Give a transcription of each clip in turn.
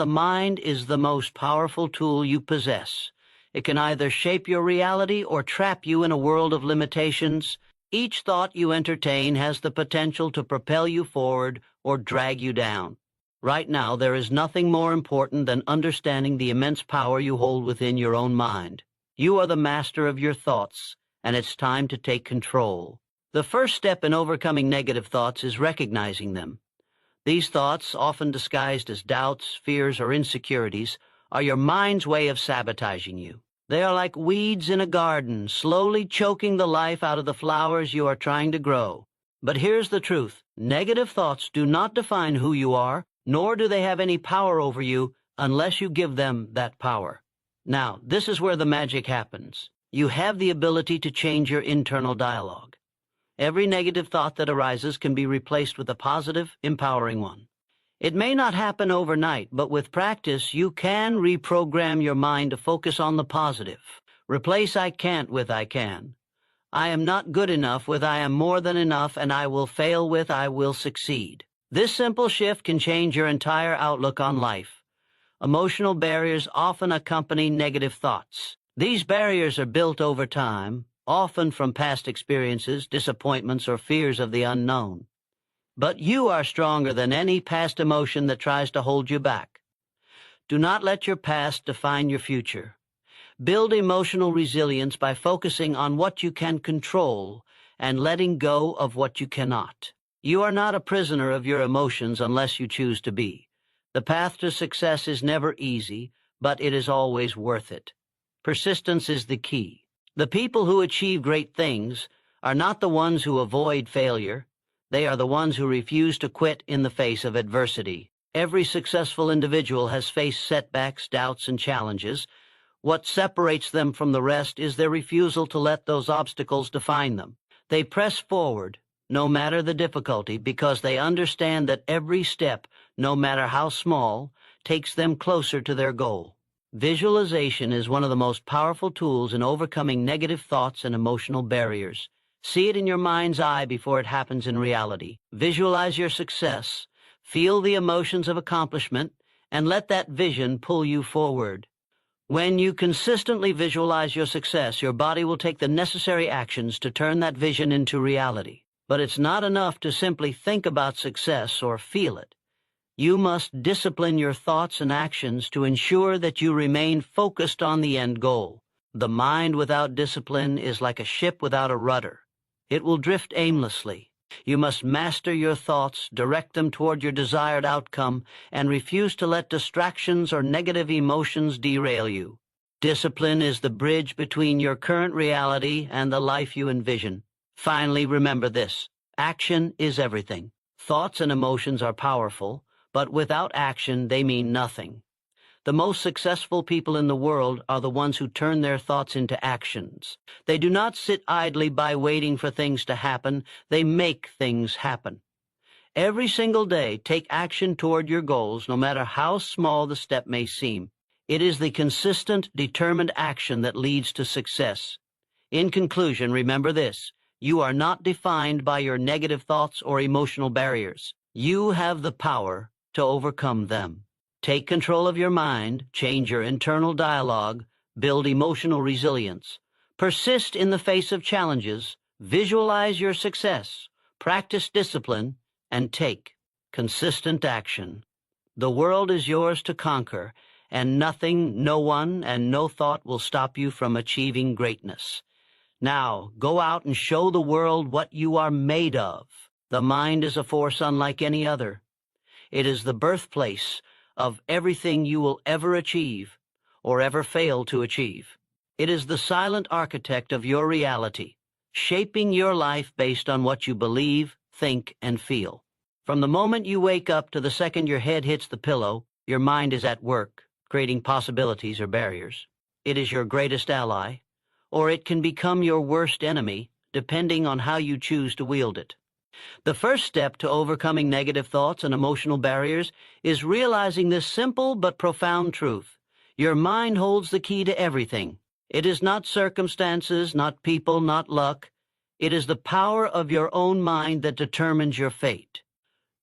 The mind is the most powerful tool you possess. It can either shape your reality or trap you in a world of limitations. Each thought you entertain has the potential to propel you forward or drag you down. Right now, there is nothing more important than understanding the immense power you hold within your own mind. You are the master of your thoughts, and it's time to take control. The first step in overcoming negative thoughts is recognizing them. These thoughts, often disguised as doubts, fears, or insecurities, are your mind's way of sabotaging you. They are like weeds in a garden, slowly choking the life out of the flowers you are trying to grow. But here's the truth. Negative thoughts do not define who you are, nor do they have any power over you unless you give them that power. Now, this is where the magic happens. You have the ability to change your internal dialogue. Every negative thought that arises can be replaced with a positive, empowering one. It may not happen overnight, but with practice, you can reprogram your mind to focus on the positive. Replace "I can't" with "I can." "I am not good enough" with "I am more than enough," and "I will fail" with "I will succeed." This simple shift can change your entire outlook on life. Emotional barriers often accompany negative thoughts. These barriers are built over time, often from past experiences, disappointments, or fears of the unknown. But you are stronger than any past emotion that tries to hold you back. Do not let your past define your future. Build emotional resilience by focusing on what you can control and letting go of what you cannot. You are not a prisoner of your emotions unless you choose to be. The path to success is never easy, but it is always worth it. Persistence is the key. The people who achieve great things are not the ones who avoid failure. They are the ones who refuse to quit in the face of adversity. Every successful individual has faced setbacks, doubts, and challenges. What separates them from the rest is their refusal to let those obstacles define them. They press forward, no matter the difficulty, because they understand that every step, no matter how small, takes them closer to their goal. Visualization is one of the most powerful tools in overcoming negative thoughts and emotional barriers. See it in your mind's eye before it happens in reality. Visualize your success, feel the emotions of accomplishment, and let that vision pull you forward. When you consistently visualize your success, your body will take the necessary actions to turn that vision into reality. But it's not enough to simply think about success or feel it. You must discipline your thoughts and actions to ensure that you remain focused on the end goal. The mind without discipline is like a ship without a rudder. It will drift aimlessly. You must master your thoughts, direct them toward your desired outcome, and refuse to let distractions or negative emotions derail you. Discipline is the bridge between your current reality and the life you envision. Finally, remember this. Action is everything. Thoughts and emotions are powerful, but without action, they mean nothing. The most successful people in the world are the ones who turn their thoughts into actions. They do not sit idly by waiting for things to happen. They make things happen. Every single day, take action toward your goals, no matter how small the step may seem. It is the consistent, determined action that leads to success. In conclusion, remember this. You are not defined by your negative thoughts or emotional barriers. You have the power to overcome them. Take control of your mind, change your internal dialogue, build emotional resilience. Persist in the face of challenges, visualize your success, practice discipline, and take consistent action. The world is yours to conquer, and nothing, no one, and no thought will stop you from achieving greatness. Now, go out and show the world what you are made of. The mind is a force unlike any other. It is the birthplace of everything you will ever achieve or ever fail to achieve. It is the silent architect of your reality, shaping your life based on what you believe, think, and feel. From the moment you wake up to the second your head hits the pillow, your mind is at work, creating possibilities or barriers. It is your greatest ally, or it can become your worst enemy, depending on how you choose to wield it. The first step to overcoming negative thoughts and emotional barriers is realizing this simple but profound truth. Your mind holds the key to everything. It is not circumstances, not people, not luck. It is the power of your own mind that determines your fate.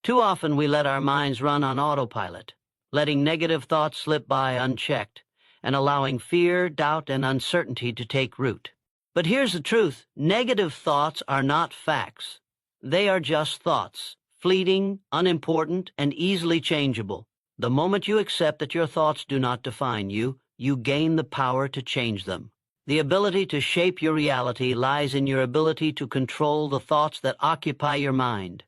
Too often we let our minds run on autopilot. letting negative thoughts slip by unchecked, and allowing fear, doubt, and uncertainty to take root. But here's the truth. Negative thoughts are not facts. They are just thoughts, fleeting, unimportant, and easily changeable. The moment you accept that your thoughts do not define you, you gain the power to change them. The ability to shape your reality lies in your ability to control the thoughts that occupy your mind.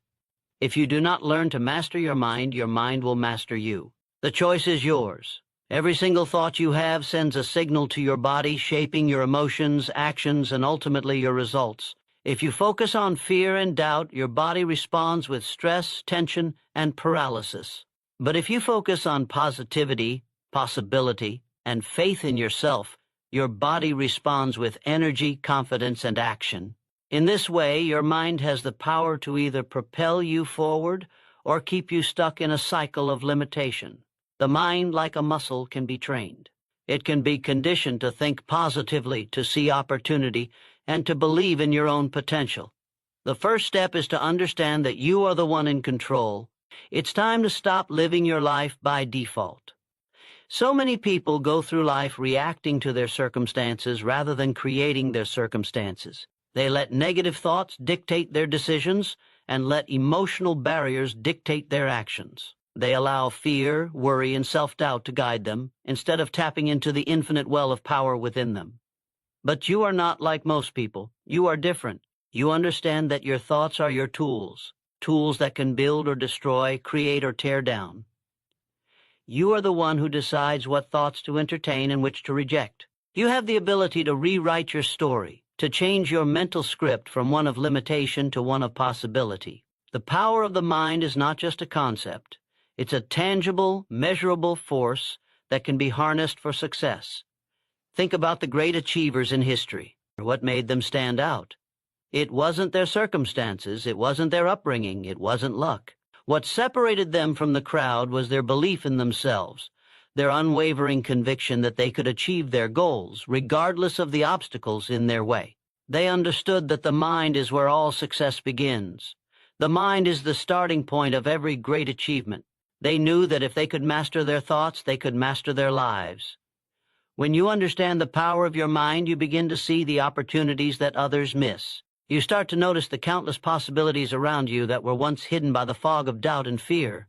If you do not learn to master your mind will master you. The choice is yours. Every single thought you have sends a signal to your body, shaping your emotions, actions, and ultimately your results. If you focus on fear and doubt, your body responds with stress, tension, and paralysis. But if you focus on positivity, possibility, and faith in yourself, your body responds with energy, confidence, and action. In this way, your mind has the power to either propel you forward or keep you stuck in a cycle of limitation. The mind, like a muscle, can be trained. It can be conditioned to think positively, to see opportunity, and to believe in your own potential. The first step is to understand that you are the one in control. It's time to stop living your life by default. So many people go through life reacting to their circumstances rather than creating their circumstances. They let negative thoughts dictate their decisions and let emotional barriers dictate their actions. They allow fear, worry, and self-doubt to guide them instead of tapping into the infinite well of power within them. But you are not like most people. You are different. You understand that your thoughts are your tools, tools that can build or destroy, create or tear down. You are the one who decides what thoughts to entertain and which to reject. You have the ability to rewrite your story, to change your mental script from one of limitation to one of possibility. The power of the mind is not just a concept. It's a tangible, measurable force that can be harnessed for success. Think about the great achievers in history. What made them stand out? It wasn't their circumstances, it wasn't their upbringing, it wasn't luck. What separated them from the crowd was their belief in themselves, their unwavering conviction that they could achieve their goals, regardless of the obstacles in their way. They understood that the mind is where all success begins. The mind is the starting point of every great achievement. They knew that if they could master their thoughts, they could master their lives. When you understand the power of your mind, you begin to see the opportunities that others miss. You start to notice the countless possibilities around you that were once hidden by the fog of doubt and fear.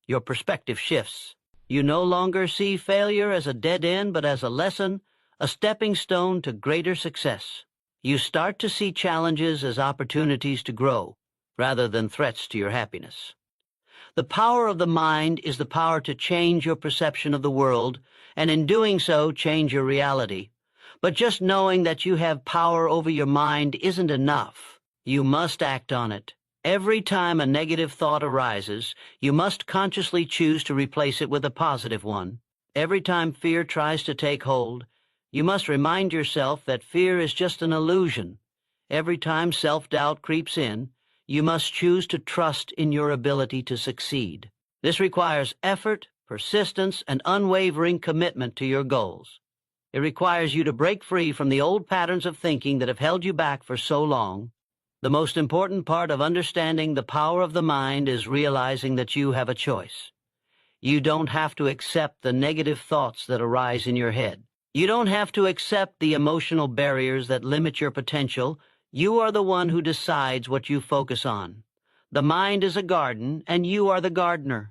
Your perspective shifts. You no longer see failure as a dead end, but as a lesson, a stepping stone to greater success. You start to see challenges as opportunities to grow, rather than threats to your happiness. The power of the mind is the power to change your perception of the world, and in doing so, change your reality. But just knowing that you have power over your mind isn't enough. You must act on it. Every time a negative thought arises, you must consciously choose to replace it with a positive one. Every time fear tries to take hold, you must remind yourself that fear is just an illusion. Every time self-doubt creeps in, you must choose to trust in your ability to succeed. This requires effort, persistence, and unwavering commitment to your goals. It requires you to break free from the old patterns of thinking that have held you back for so long. The most important part of understanding the power of the mind is realizing that you have a choice. You don't have to accept the negative thoughts that arise in your head. You don't have to accept the emotional barriers that limit your potential. You are the one who decides what you focus on. The mind is a garden, and you are the gardener.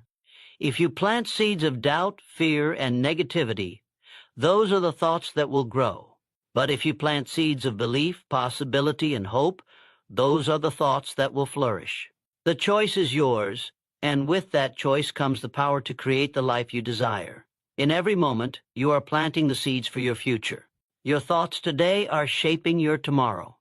If you plant seeds of doubt, fear, and negativity, those are the thoughts that will grow. But if you plant seeds of belief, possibility, and hope, those are the thoughts that will flourish. The choice is yours, and with that choice comes the power to create the life you desire. In every moment, you are planting the seeds for your future. Your thoughts today are shaping your tomorrow.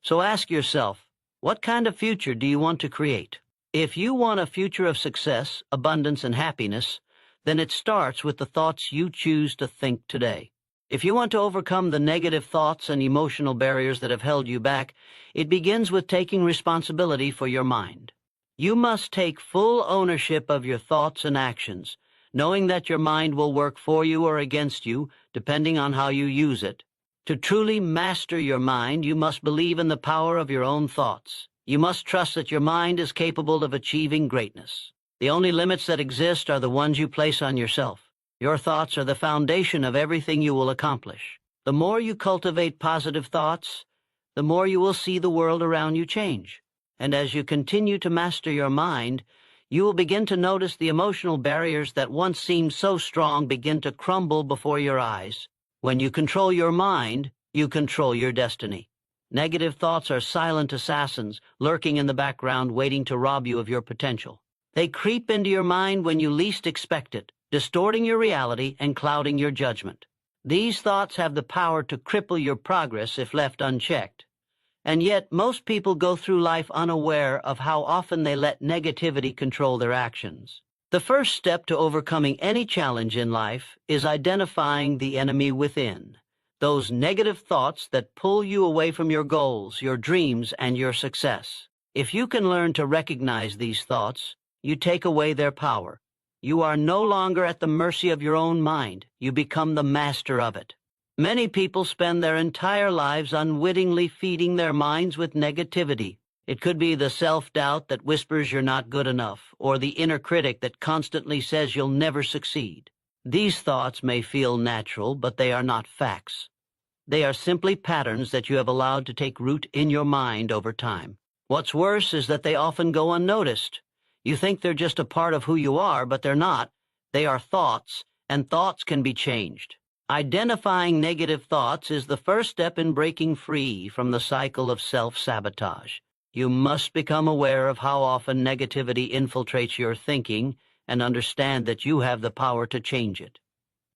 So ask yourself, what kind of future do you want to create? If you want a future of success, abundance, and happiness, then it starts with the thoughts you choose to think today. If you want to overcome the negative thoughts and emotional barriers that have held you back, it begins with taking responsibility for your mind. You must take full ownership of your thoughts and actions, knowing that your mind will work for you or against you, depending on how you use it. To truly master your mind, you must believe in the power of your own thoughts. You must trust that your mind is capable of achieving greatness. The only limits that exist are the ones you place on yourself. Your thoughts are the foundation of everything you will accomplish. The more you cultivate positive thoughts, the more you will see the world around you change. And as you continue to master your mind, you will begin to notice the emotional barriers that once seemed so strong begin to crumble before your eyes. When you control your mind, you control your destiny. Negative thoughts are silent assassins, lurking in the background, waiting to rob you of your potential. They creep into your mind when you least expect it, distorting your reality and clouding your judgment. These thoughts have the power to cripple your progress if left unchecked. And yet, most people go through life unaware of how often they let negativity control their actions. The first step to overcoming any challenge in life is identifying the enemy within. Those negative thoughts that pull you away from your goals, your dreams, and your success. If you can learn to recognize these thoughts, you take away their power. You are no longer at the mercy of your own mind. You become the master of it. Many people spend their entire lives unwittingly feeding their minds with negativity. It could be the self-doubt that whispers you're not good enough, or the inner critic that constantly says you'll never succeed. These thoughts may feel natural, but they are not facts. They are simply patterns that you have allowed to take root in your mind over time. What's worse is that they often go unnoticed. You think they're just a part of who you are, but they're not. They are thoughts, and thoughts can be changed. Identifying negative thoughts is the first step in breaking free from the cycle of self-sabotage. You must become aware of how often negativity infiltrates your thinking and understand that you have the power to change it.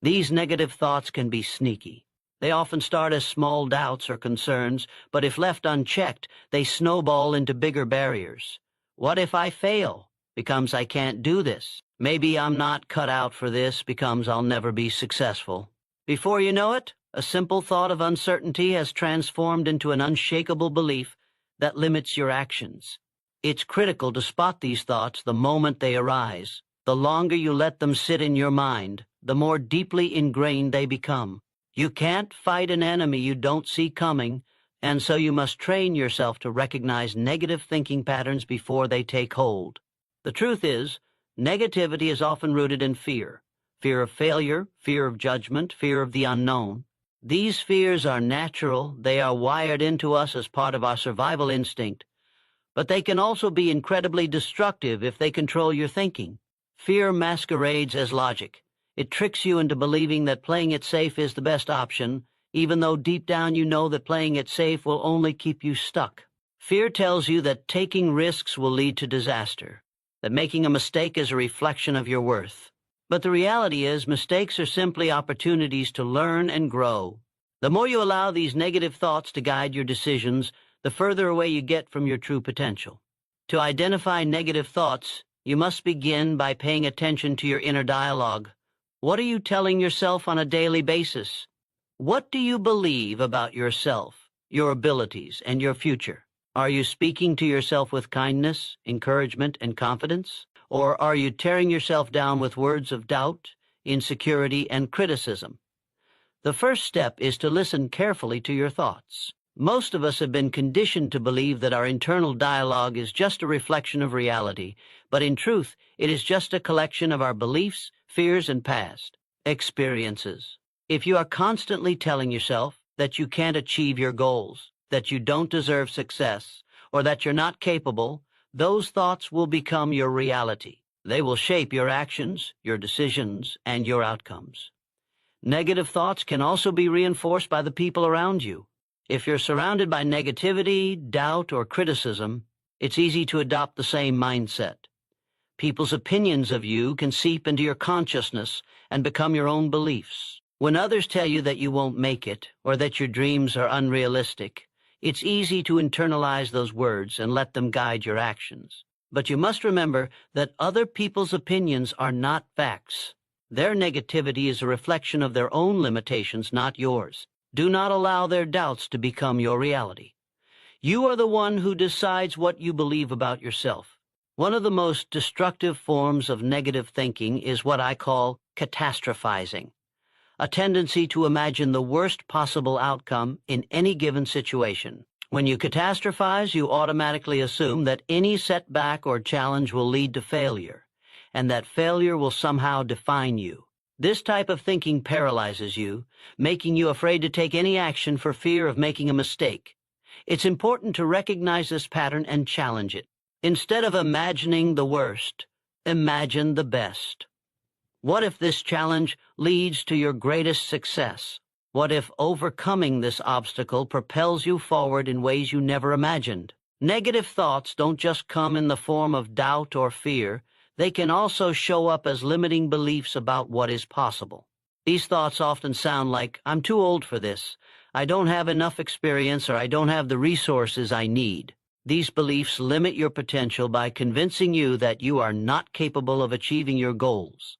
These negative thoughts can be sneaky. They often start as small doubts or concerns, but if left unchecked, they snowball into bigger barriers. What if I fail? Becomes I can't do this. Maybe I'm not cut out for this becomes I'll never be successful. Before you know it, a simple thought of uncertainty has transformed into an unshakable belief that limits your actions. It's critical to spot these thoughts the moment they arise. The longer you let them sit in your mind, the more deeply ingrained they become. You can't fight an enemy you don't see coming, and so you must train yourself to recognize negative thinking patterns before they take hold. The truth is, negativity is often rooted in fear. Fear of failure, fear of judgment, fear of the unknown. These fears are natural. They are wired into us as part of our survival instinct. But they can also be incredibly destructive if they control your thinking. Fear masquerades as logic. It tricks you into believing that playing it safe is the best option, even though deep down you know that playing it safe will only keep you stuck. Fear tells you that taking risks will lead to disaster, that making a mistake is a reflection of your worth. But the reality is, mistakes are simply opportunities to learn and grow. The more you allow these negative thoughts to guide your decisions, the further away you get from your true potential. To identify negative thoughts, you must begin by paying attention to your inner dialogue. What are you telling yourself on a daily basis? What do you believe about yourself, your abilities, and your future? Are you speaking to yourself with kindness, encouragement, and confidence? Or are you tearing yourself down with words of doubt, insecurity, and criticism? The first step is to listen carefully to your thoughts. Most of us have been conditioned to believe that our internal dialogue is just a reflection of reality, but in truth, it is just a collection of our beliefs, fears, and past experiences. If you are constantly telling yourself that you can't achieve your goals, that you don't deserve success, or that you're not capable, those thoughts will become your reality. They will shape your actions, your decisions, and your outcomes. Negative thoughts can also be reinforced by the people around you. If you're surrounded by negativity, doubt, or criticism, it's easy to adopt the same mindset. People's opinions of you can seep into your consciousness and become your own beliefs. When others tell you that you won't make it, or that your dreams are unrealistic, it's easy to internalize those words and let them guide your actions. But you must remember that other people's opinions are not facts. Their negativity is a reflection of their own limitations, not yours. Do not allow their doubts to become your reality. You are the one who decides what you believe about yourself. One of the most destructive forms of negative thinking is what I call catastrophizing, a tendency to imagine the worst possible outcome in any given situation. When you catastrophize, you automatically assume that any setback or challenge will lead to failure. and that failure will somehow define you. This type of thinking paralyzes you, making you afraid to take any action for fear of making a mistake. It's important to recognize this pattern and challenge it. Instead of imagining the worst, imagine the best. What if this challenge leads to your greatest success? What if overcoming this obstacle propels you forward in ways you never imagined? Negative thoughts don't just come in the form of doubt or fear. They can also show up as limiting beliefs about what is possible. These thoughts often sound like, "I'm too old for this, I don't have enough experience, or I don't have the resources I need." These beliefs limit your potential by convincing you that you are not capable of achieving your goals.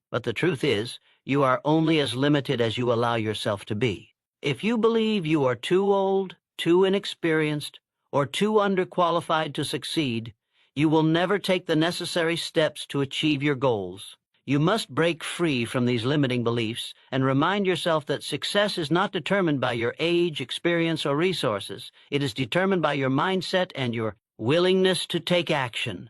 But the truth is, you are only as limited as you allow yourself to be. If you believe you are too old, too inexperienced, or too underqualified to succeed, you will never take the necessary steps to achieve your goals. You must break free from these limiting beliefs and remind yourself that success is not determined by your age, experience, or resources. It is determined by your mindset and your willingness to take action.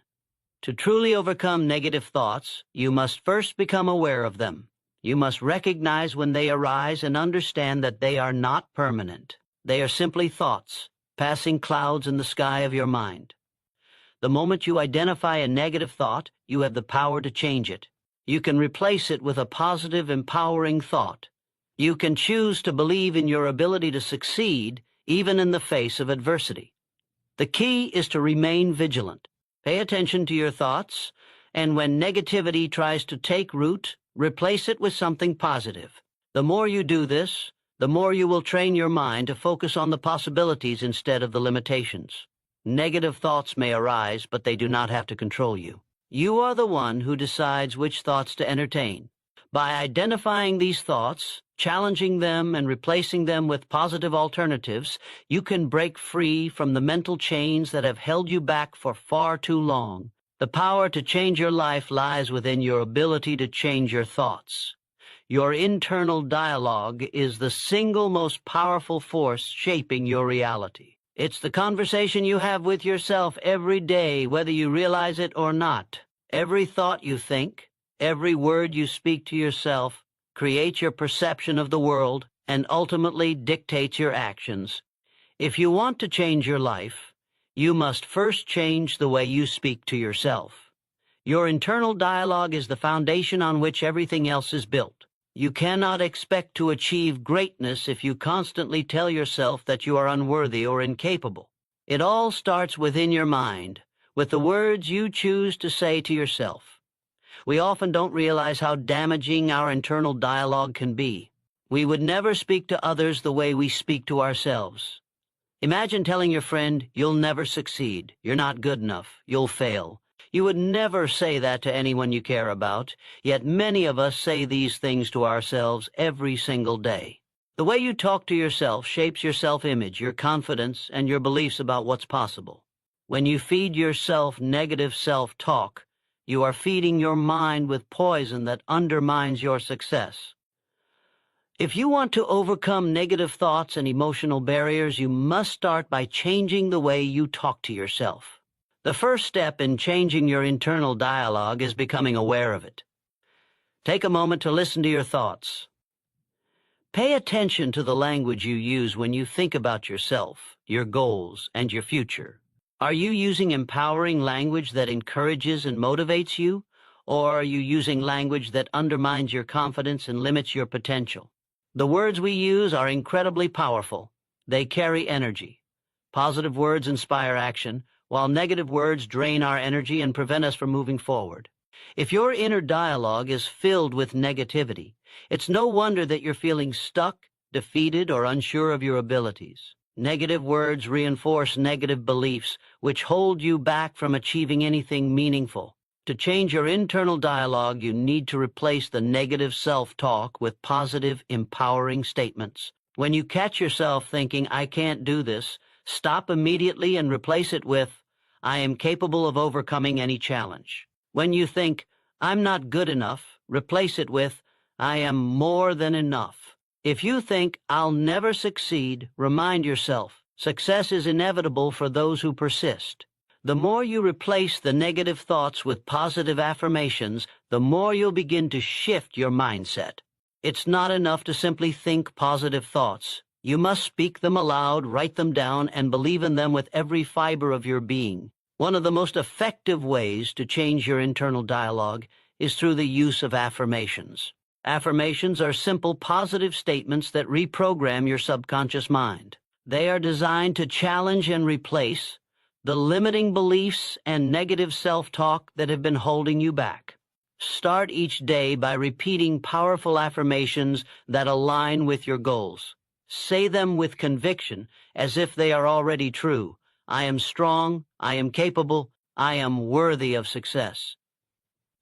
To truly overcome negative thoughts, you must first become aware of them. You must recognize when they arise and understand that they are not permanent. They are simply thoughts, passing clouds in the sky of your mind. The moment you identify a negative thought, you have the power to change it. You can replace it with a positive, empowering thought. You can choose to believe in your ability to succeed, even in the face of adversity. The key is to remain vigilant. Pay attention to your thoughts, and when negativity tries to take root, replace it with something positive. The more you do this, the more you will train your mind to focus on the possibilities instead of the limitations. Negative thoughts may arise, but they do not have to control you. You are the one who decides which thoughts to entertain. By identifying these thoughts, challenging them, and replacing them with positive alternatives, you can break free from the mental chains that have held you back for far too long. The power to change your life lies within your ability to change your thoughts. Your internal dialogue is the single most powerful force shaping your reality. It's the conversation you have with yourself every day, whether you realize it or not. Every thought you think, every word you speak to yourself, creates your perception of the world and ultimately dictates your actions. If you want to change your life, you must first change the way you speak to yourself. Your internal dialogue is the foundation on which everything else is built. You cannot expect to achieve greatness if you constantly tell yourself that you are unworthy or incapable. It all starts within your mind, with the words you choose to say to yourself. We often don't realize how damaging our internal dialogue can be. We would never speak to others the way we speak to ourselves. Imagine telling your friend, "You'll never succeed, you're not good enough, you'll fail." You would never say that to anyone you care about, yet many of us say these things to ourselves every single day. The way you talk to yourself shapes your self-image, your confidence, and your beliefs about what's possible. When you feed yourself negative self-talk, you are feeding your mind with poison that undermines your success. If you want to overcome negative thoughts and emotional barriers, you must start by changing the way you talk to yourself. The first step in changing your internal dialogue is becoming aware of it. Take a moment to listen to your thoughts. Pay attention to the language you use when you think about yourself, your goals, and your future. Are you using empowering language that encourages and motivates you, or are you using language that undermines your confidence and limits your potential? The words we use are incredibly powerful. They carry energy. Positive words inspire action, while negative words drain our energy and prevent us from moving forward. If your inner dialogue is filled with negativity, it's no wonder that you're feeling stuck, defeated, or unsure of your abilities. Negative words reinforce negative beliefs, which hold you back from achieving anything meaningful. To change your internal dialogue, you need to replace the negative self-talk with positive, empowering statements. When you catch yourself thinking, "I can't do this," stop immediately and replace it with, "I am capable of overcoming any challenge." When you think, "I'm not good enough," replace it with, "I am more than enough." If you think, "I'll never succeed," remind yourself, success is inevitable for those who persist. The more you replace the negative thoughts with positive affirmations, the more you'll begin to shift your mindset. It's not enough to simply think positive thoughts. You must speak them aloud, write them down, and believe in them with every fiber of your being. One of the most effective ways to change your internal dialogue is through the use of affirmations. Affirmations are simple positive statements that reprogram your subconscious mind. They are designed to challenge and replace the limiting beliefs and negative self-talk that have been holding you back. Start each day by repeating powerful affirmations that align with your goals. Say them with conviction, as if they are already true. I am strong, I am capable, I am worthy of success.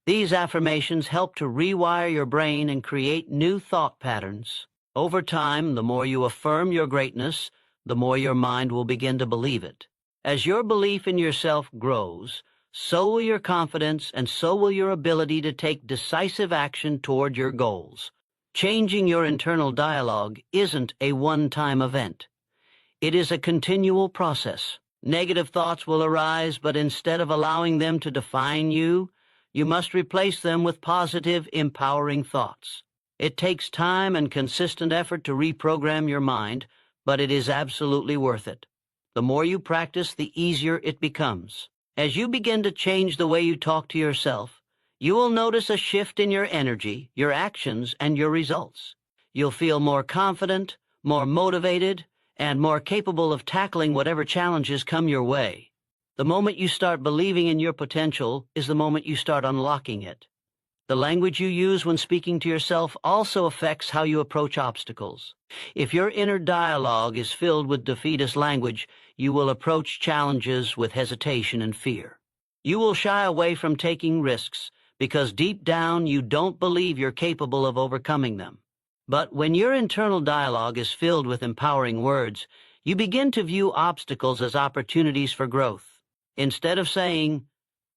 These affirmations help to rewire your brain and create new thought patterns. Over time, the more you affirm your greatness, the more your mind will begin to believe it. As your belief in yourself grows, so will your confidence and so will your ability to take decisive action toward your goals. Changing your internal dialogue isn't a one-time event. It is a continual process. Negative thoughts will arise, but instead of allowing them to define you, you must replace them with positive, empowering thoughts. It takes time and consistent effort to reprogram your mind, but it is absolutely worth it. The more you practice, the easier it becomes. As you begin to change the way you talk to yourself, you will notice a shift in your energy, your actions, and your results. You'll feel more confident, more motivated, and more capable of tackling whatever challenges come your way. The moment you start believing in your potential is the moment you start unlocking it. The language you use when speaking to yourself also affects how you approach obstacles. If your inner dialogue is filled with defeatist language, you will approach challenges with hesitation and fear. You will shy away from taking risks because deep down you don't believe you're capable of overcoming them. But when your internal dialogue is filled with empowering words, you begin to view obstacles as opportunities for growth. Instead of saying,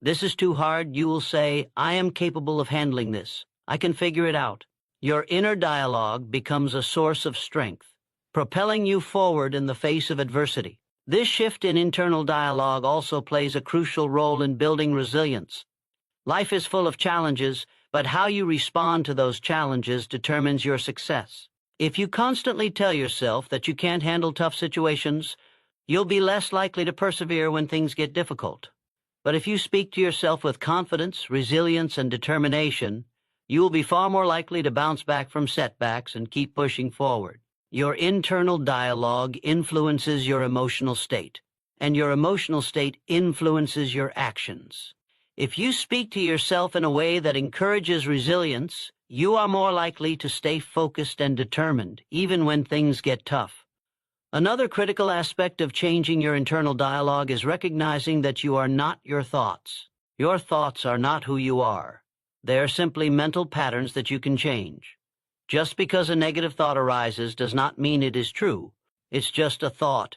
"This is too hard," you will say, "I am capable of handling this. I can figure it out." Your inner dialogue becomes a source of strength, propelling you forward in the face of adversity. This shift in internal dialogue also plays a crucial role in building resilience. Life is full of challenges, but how you respond to those challenges determines your success. If you constantly tell yourself that you can't handle tough situations, you'll be less likely to persevere when things get difficult. But if you speak to yourself with confidence, resilience, and determination, you will be far more likely to bounce back from setbacks and keep pushing forward. Your internal dialogue influences your emotional state, and your emotional state influences your actions. If you speak to yourself in a way that encourages resilience, you are more likely to stay focused and determined, even when things get tough. Another critical aspect of changing your internal dialogue is recognizing that you are not your thoughts. Your thoughts are not who you are. They are simply mental patterns that you can change. Just because a negative thought arises does not mean it is true. It's just a thought.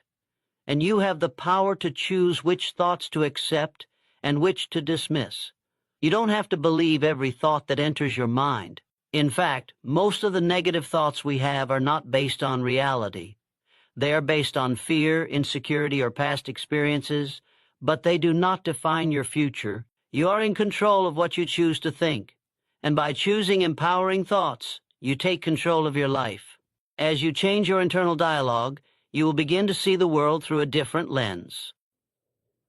And you have the power to choose which thoughts to accept and which to dismiss. You don't have to believe every thought that enters your mind. In fact, most of the negative thoughts we have are not based on reality. They are based on fear, insecurity, or past experiences, but they do not define your future. You are in control of what you choose to think, and by choosing empowering thoughts, you take control of your life. As you change your internal dialogue, you will begin to see the world through a different lens.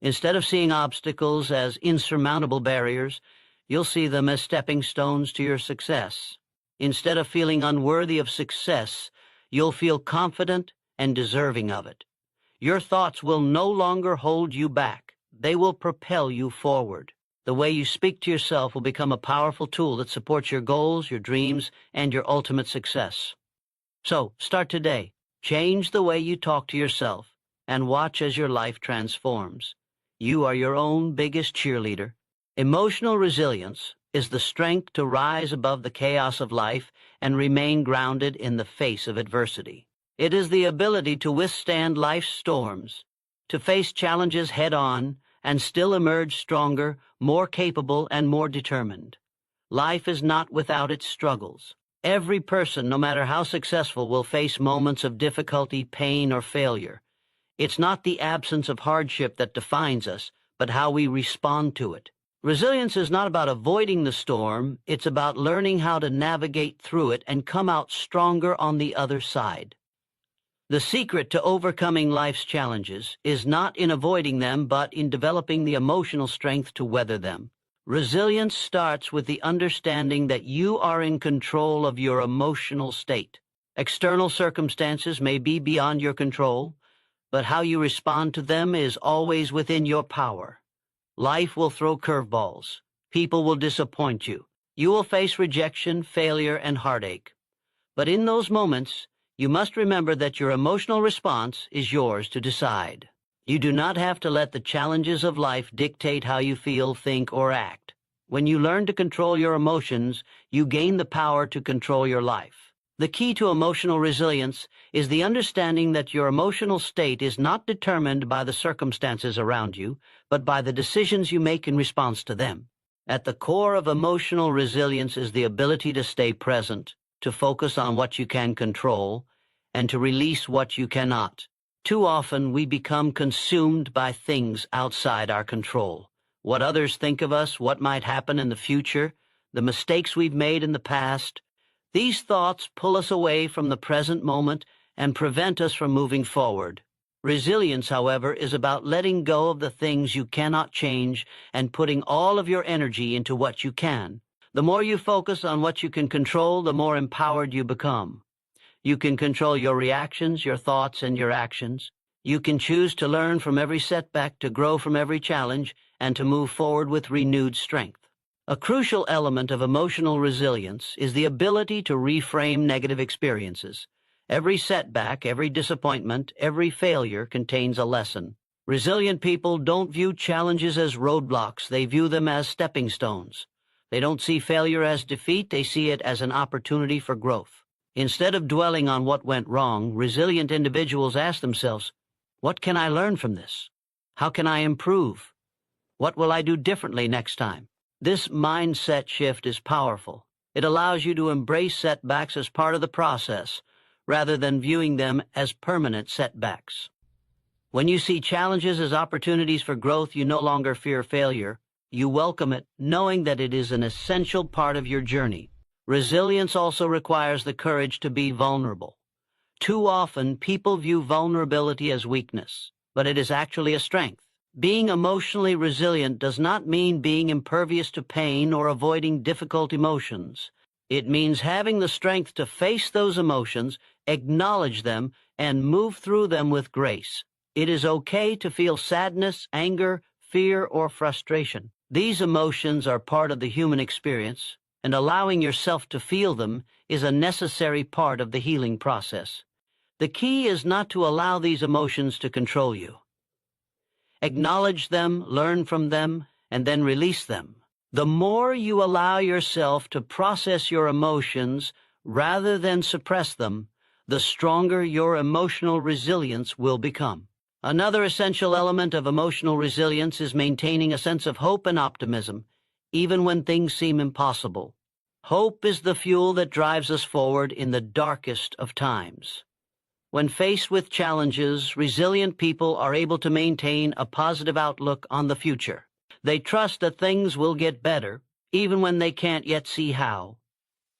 Instead of seeing obstacles as insurmountable barriers, you'll see them as stepping stones to your success. Instead of feeling unworthy of success, you'll feel confident and deserving of it. Your thoughts will no longer hold you back. They will propel you forward. The way you speak to yourself will become a powerful tool that supports your goals, your dreams, and your ultimate success. So, start today. Change the way you talk to yourself and watch as your life transforms. You are your own biggest cheerleader. Emotional resilience is the strength to rise above the chaos of life and remain grounded in the face of adversity. It is the ability to withstand life's storms, to face challenges head-on, and still emerge stronger, more capable, and more determined. Life is not without its struggles. Every person, no matter how successful, will face moments of difficulty, pain, or failure. It's not the absence of hardship that defines us, but how we respond to it. Resilience is not about avoiding the storm, it's about learning how to navigate through it and come out stronger on the other side. The secret to overcoming life's challenges is not in avoiding them, but in developing the emotional strength to weather them. Resilience starts with the understanding that you are in control of your emotional state. External circumstances may be beyond your control, but how you respond to them is always within your power. Life will throw curveballs. People will disappoint you. You will face rejection, failure, and heartache. But in those moments, you must remember that your emotional response is yours to decide. You do not have to let the challenges of life dictate how you feel, think, or act. When you learn to control your emotions, you gain the power to control your life. The key to emotional resilience is the understanding that your emotional state is not determined by the circumstances around you, but by the decisions you make in response to them. At the core of emotional resilience is the ability to stay present, to focus on what you can control, and to release what you cannot. Too often we become consumed by things outside our control. What others think of us, what might happen in the future, the mistakes we've made in the past. These thoughts pull us away from the present moment and prevent us from moving forward. Resilience, however, is about letting go of the things you cannot change and putting all of your energy into what you can. The more you focus on what you can control, the more empowered you become. You can control your reactions, your thoughts, and your actions. You can choose to learn from every setback, to grow from every challenge, and to move forward with renewed strength. A crucial element of emotional resilience is the ability to reframe negative experiences. Every setback, every disappointment, every failure contains a lesson. Resilient people don't view challenges as roadblocks, they view them as stepping stones. They don't see failure as defeat, they see it as an opportunity for growth. Instead of dwelling on what went wrong, resilient individuals ask themselves, what can I learn from this? How can I improve? What will I do differently next time? This mindset shift is powerful. It allows you to embrace setbacks as part of the process, rather than viewing them as permanent setbacks. When you see challenges as opportunities for growth, you no longer fear failure. You welcome it, knowing that it is an essential part of your journey. Resilience also requires the courage to be vulnerable. Too often, people view vulnerability as weakness, but it is actually a strength. Being emotionally resilient does not mean being impervious to pain or avoiding difficult emotions. It means having the strength to face those emotions, acknowledge them, and move through them with grace. It is okay to feel sadness, anger, fear, or frustration. These emotions are part of the human experience, and allowing yourself to feel them is a necessary part of the healing process. The key is not to allow these emotions to control you. Acknowledge them, learn from them, and then release them. The more you allow yourself to process your emotions rather than suppress them, the stronger your emotional resilience will become. Another essential element of emotional resilience is maintaining a sense of hope and optimism, even when things seem impossible. Hope is the fuel that drives us forward in the darkest of times. When faced with challenges, resilient people are able to maintain a positive outlook on the future. They trust that things will get better, even when they can't yet see how.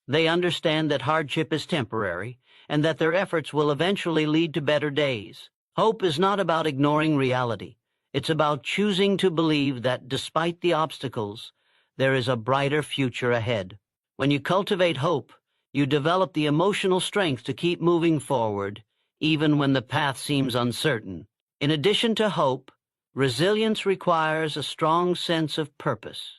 They understand that hardship is temporary, and that their efforts will eventually lead to better days. Hope is not about ignoring reality. It's about choosing to believe that despite the obstacles, there is a brighter future ahead. When you cultivate hope, you develop the emotional strength to keep moving forward, even when the path seems uncertain. In addition to hope, resilience requires a strong sense of purpose.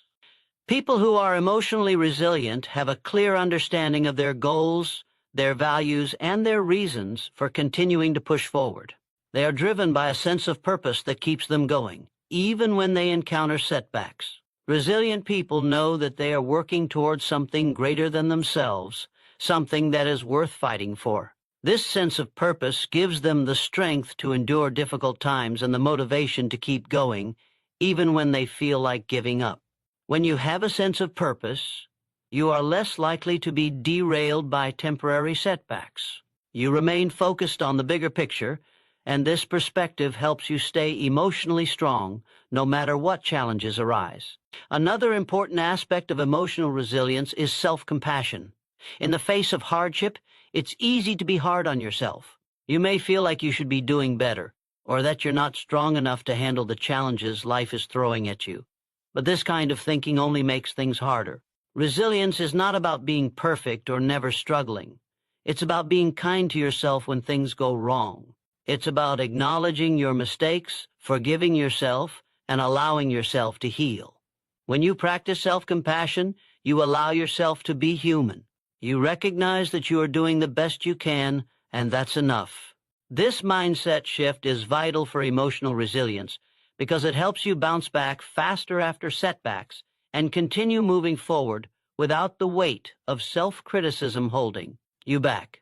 People who are emotionally resilient have a clear understanding of their goals, their values, and their reasons for continuing to push forward. They are driven by a sense of purpose that keeps them going, even when they encounter setbacks. Resilient people know that they are working towards something greater than themselves, something that is worth fighting for. This sense of purpose gives them the strength to endure difficult times and the motivation to keep going, even when they feel like giving up. When you have a sense of purpose, you are less likely to be derailed by temporary setbacks. You remain focused on the bigger picture, and this perspective helps you stay emotionally strong no matter what challenges arise. Another important aspect of emotional resilience is self-compassion. In the face of hardship, it's easy to be hard on yourself. You may feel like you should be doing better, or that you're not strong enough to handle the challenges life is throwing at you. But this kind of thinking only makes things harder. Resilience is not about being perfect or never struggling. It's about being kind to yourself when things go wrong. It's about acknowledging your mistakes, forgiving yourself, and allowing yourself to heal. When you practice self-compassion, you allow yourself to be human. You recognize that you are doing the best you can, and that's enough. This mindset shift is vital for emotional resilience because it helps you bounce back faster after setbacks and continue moving forward without the weight of self-criticism holding you back.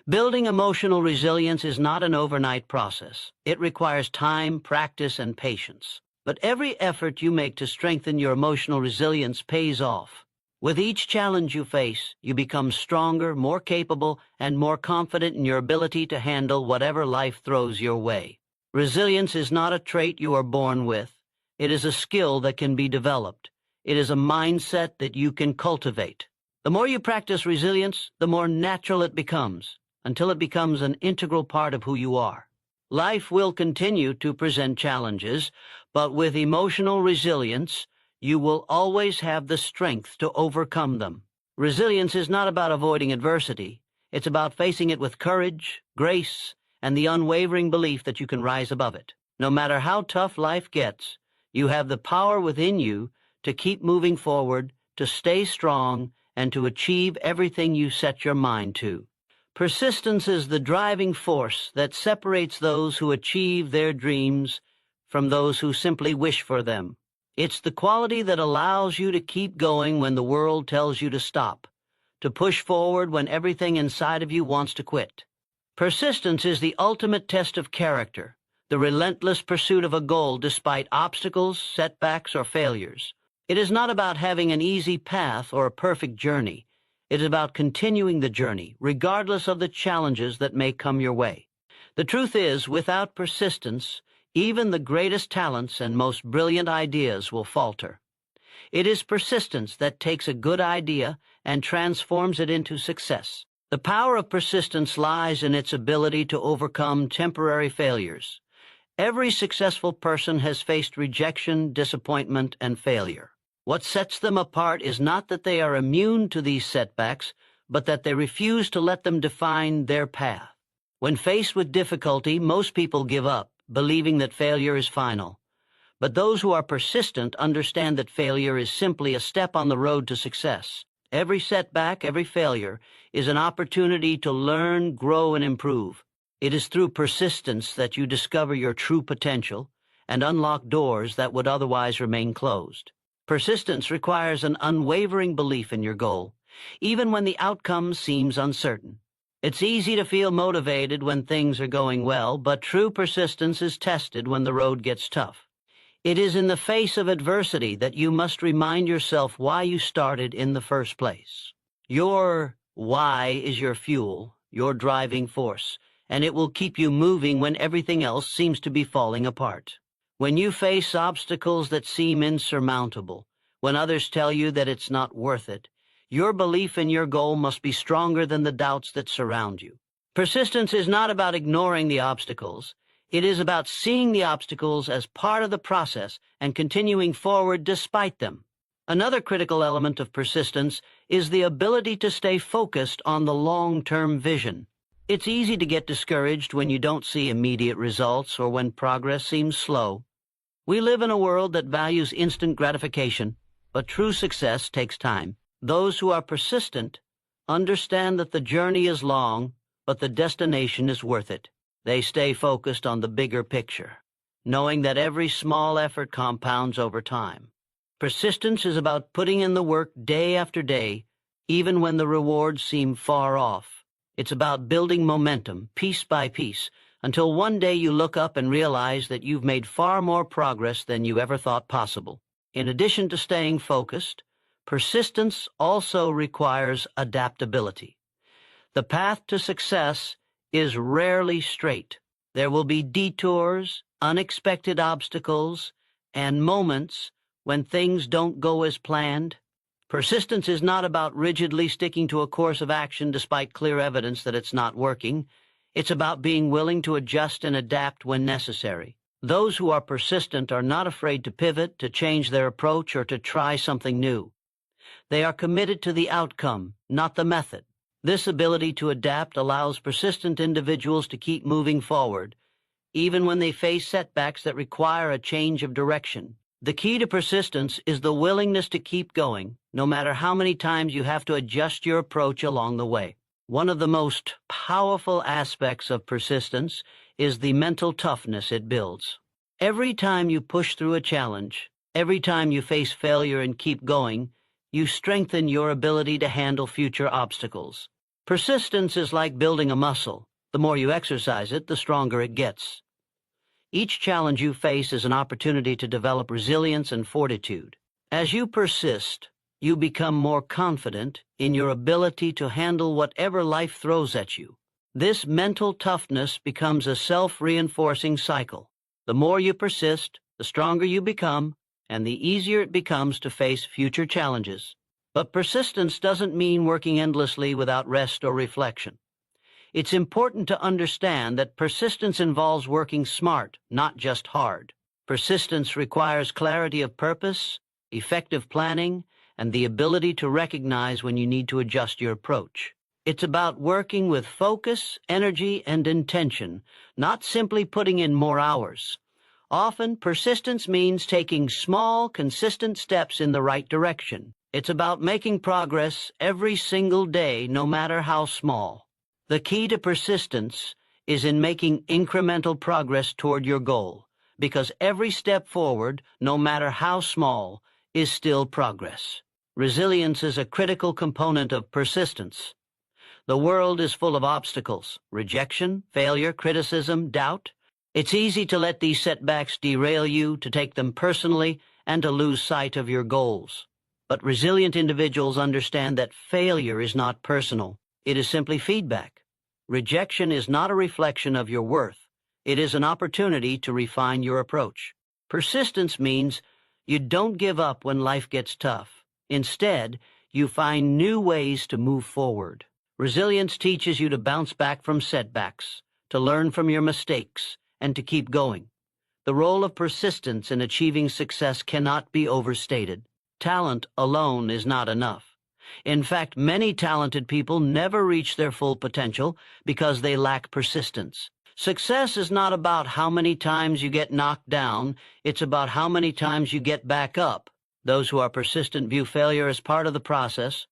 Building emotional resilience is not an overnight process. It requires time, practice, and patience. But every effort you make to strengthen your emotional resilience pays off. With each challenge you face, you become stronger, more capable, and more confident in your ability to handle whatever life throws your way. Resilience is not a trait you are born with. It is a skill that can be developed. It is a mindset that you can cultivate. The more you practice resilience, the more natural it becomes, until it becomes an integral part of who you are. Life will continue to present challenges, but with emotional resilience, you will always have the strength to overcome them. Resilience is not about avoiding adversity. It's about facing it with courage, grace, and the unwavering belief that you can rise above it. No matter how tough life gets, you have the power within you to keep moving forward, to stay strong, and to achieve everything you set your mind to. Persistence is the driving force that separates those who achieve their dreams from those who simply wish for them. It's the quality that allows you to keep going when the world tells you to stop, to push forward when everything inside of you wants to quit. Persistence is the ultimate test of character, the relentless pursuit of a goal despite obstacles, setbacks, or failures. It is not about having an easy path or a perfect journey. It is about continuing the journey, regardless of the challenges that may come your way. The truth is, without persistence, even the greatest talents and most brilliant ideas will falter. It is persistence that takes a good idea and transforms it into success. The power of persistence lies in its ability to overcome temporary failures. Every successful person has faced rejection, disappointment, and failure. What sets them apart is not that they are immune to these setbacks, but that they refuse to let them define their path. When faced with difficulty, most people give up, believing that failure is final. But those who are persistent understand that failure is simply a step on the road to success. Every setback, every failure, is an opportunity to learn, grow, and improve. It is through persistence that you discover your true potential and unlock doors that would otherwise remain closed. Persistence requires an unwavering belief in your goal, even when the outcome seems uncertain. It's easy to feel motivated when things are going well, but true persistence is tested when the road gets tough. It is in the face of adversity that you must remind yourself why you started in the first place. Your why is your fuel, your driving force, and it will keep you moving when everything else seems to be falling apart. When you face obstacles that seem insurmountable, when others tell you that it's not worth it, your belief in your goal must be stronger than the doubts that surround you. Persistence is not about ignoring the obstacles. It is about seeing the obstacles as part of the process and continuing forward despite them. Another critical element of persistence is the ability to stay focused on the long-term vision. It's easy to get discouraged when you don't see immediate results or when progress seems slow. We live in a world that values instant gratification, but true success takes time. Those who are persistent understand that the journey is long, but the destination is worth it. They stay focused on the bigger picture, knowing that every small effort compounds over time. Persistence is about putting in the work day after day, even when the rewards seem far off. It's about building momentum, piece by piece, until one day you look up and realize that you've made far more progress than you ever thought possible. In addition to staying focused, persistence also requires adaptability. The path to success is rarely straight. There will be detours, unexpected obstacles, and moments when things don't go as planned. Persistence is not about rigidly sticking to a course of action despite clear evidence that it's not working. It's about being willing to adjust and adapt when necessary. Those who are persistent are not afraid to pivot, to change their approach, or to try something new. They are committed to the outcome, not the method. This ability to adapt allows persistent individuals to keep moving forward, even when they face setbacks that require a change of direction. The key to persistence is the willingness to keep going, no matter how many times you have to adjust your approach along the way. One of the most powerful aspects of persistence is the mental toughness it builds. Every time you push through a challenge, every time you face failure and keep going, you strengthen your ability to handle future obstacles. Persistence is like building a muscle. The more you exercise it, the stronger it gets. Each challenge you face is an opportunity to develop resilience and fortitude. As you persist, you become more confident in your ability to handle whatever life throws at you. This mental toughness becomes a self-reinforcing cycle. The more you persist, the stronger you become, and the easier it becomes to face future challenges. But persistence doesn't mean working endlessly without rest or reflection. It's important to understand that persistence involves working smart, not just hard. Persistence requires clarity of purpose, effective planning, and the ability to recognize when you need to adjust your approach. It's about working with focus, energy, and intention, not simply putting in more hours. Often, persistence means taking small, consistent steps in the right direction. It's about making progress every single day, no matter how small. The key to persistence is in making incremental progress toward your goal, because every step forward, no matter how small, is still progress. Resilience is a critical component of persistence. The world is full of obstacles, rejection, failure, criticism, doubt. It's easy to let these setbacks derail you, to take them personally, and to lose sight of your goals. But resilient individuals understand that failure is not personal. It is simply feedback. Rejection is not a reflection of your worth. It is an opportunity to refine your approach. Persistence means you don't give up when life gets tough. Instead, you find new ways to move forward. Resilience teaches you to bounce back from setbacks, to learn from your mistakes, and to keep going. The role of persistence in achieving success cannot be overstated. Talent alone is not enough. In fact, many talented people never reach their full potential because they lack persistence. Success is not about how many times you get knocked down, it's about how many times you get back up. Those who are persistent view failure as part of the process,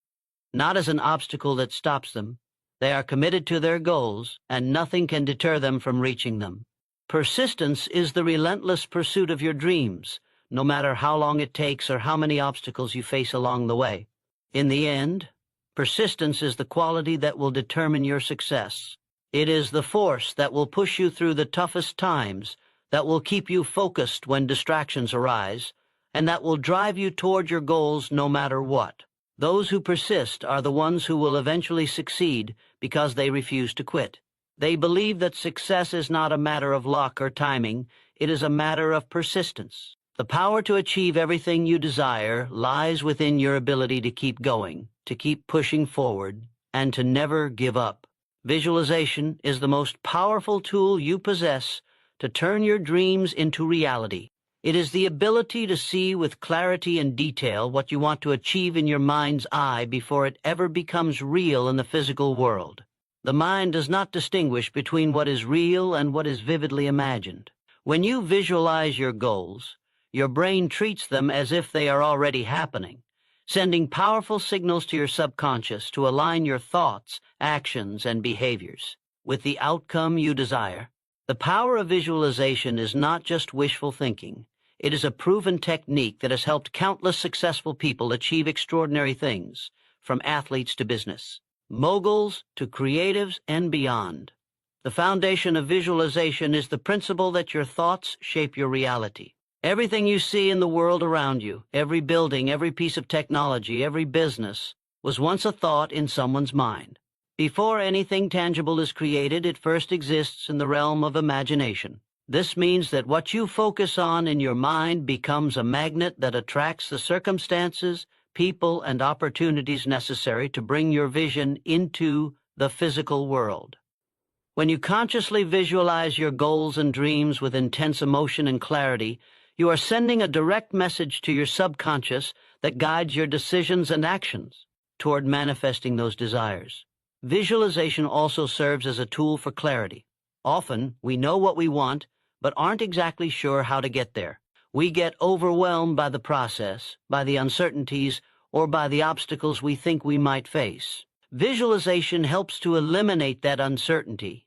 not as an obstacle that stops them. They are committed to their goals, and nothing can deter them from reaching them. Persistence is the relentless pursuit of your dreams, no matter how long it takes or how many obstacles you face along the way. In the end, persistence is the quality that will determine your success. It is the force that will push you through the toughest times, that will keep you focused when distractions arise, and that will drive you toward your goals no matter what. Those who persist are the ones who will eventually succeed because they refuse to quit. They believe that success is not a matter of luck or timing, it is a matter of persistence. The power to achieve everything you desire lies within your ability to keep going, to keep pushing forward, and to never give up. Visualization is the most powerful tool you possess to turn your dreams into reality. It is the ability to see with clarity and detail what you want to achieve in your mind's eye before it ever becomes real in the physical world. The mind does not distinguish between what is real and what is vividly imagined. When you visualize your goals, your brain treats them as if they are already happening, sending powerful signals to your subconscious to align your thoughts, actions, and behaviors with the outcome you desire. The power of visualization is not just wishful thinking. It is a proven technique that has helped countless successful people achieve extraordinary things, from athletes to business, moguls to creatives and beyond. The foundation of visualization is the principle that your thoughts shape your reality. Everything you see in the world around you, every building, every piece of technology, every business, was once a thought in someone's mind. Before anything tangible is created, it first exists in the realm of imagination. This means that what you focus on in your mind becomes a magnet that attracts the circumstances, people, and opportunities necessary to bring your vision into the physical world. When you consciously visualize your goals and dreams with intense emotion and clarity, you are sending a direct message to your subconscious that guides your decisions and actions toward manifesting those desires. Visualization also serves as a tool for clarity. Often, we know what we want, but aren't exactly sure how to get there. We get overwhelmed by the process, by the uncertainties, or by the obstacles we think we might face. Visualization helps to eliminate that uncertainty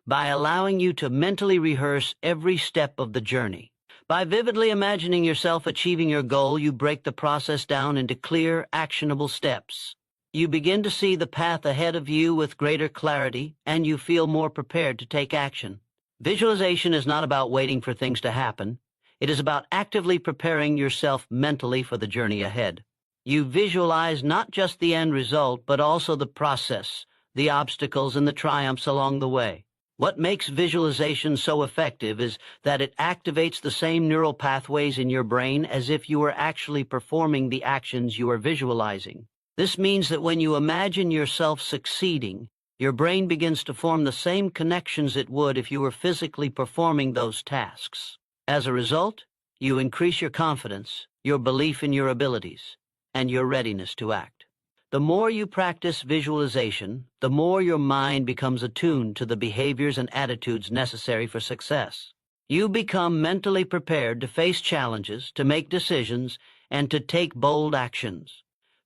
by allowing you to mentally rehearse every step of the journey. By vividly imagining yourself achieving your goal, you break the process down into clear, actionable steps. You begin to see the path ahead of you with greater clarity, and you feel more prepared to take action. Visualization is not about waiting for things to happen. It is about actively preparing yourself mentally for the journey ahead. You visualize not just the end result, but also the process, the obstacles, and the triumphs along the way. What makes visualization so effective is that it activates the same neural pathways in your brain as if you were actually performing the actions you are visualizing. This means that when you imagine yourself succeeding, your brain begins to form the same connections it would if you were physically performing those tasks. As a result, you increase your confidence, your belief in your abilities, and your readiness to act. The more you practice visualization, the more your mind becomes attuned to the behaviors and attitudes necessary for success. You become mentally prepared to face challenges, to make decisions, and to take bold actions.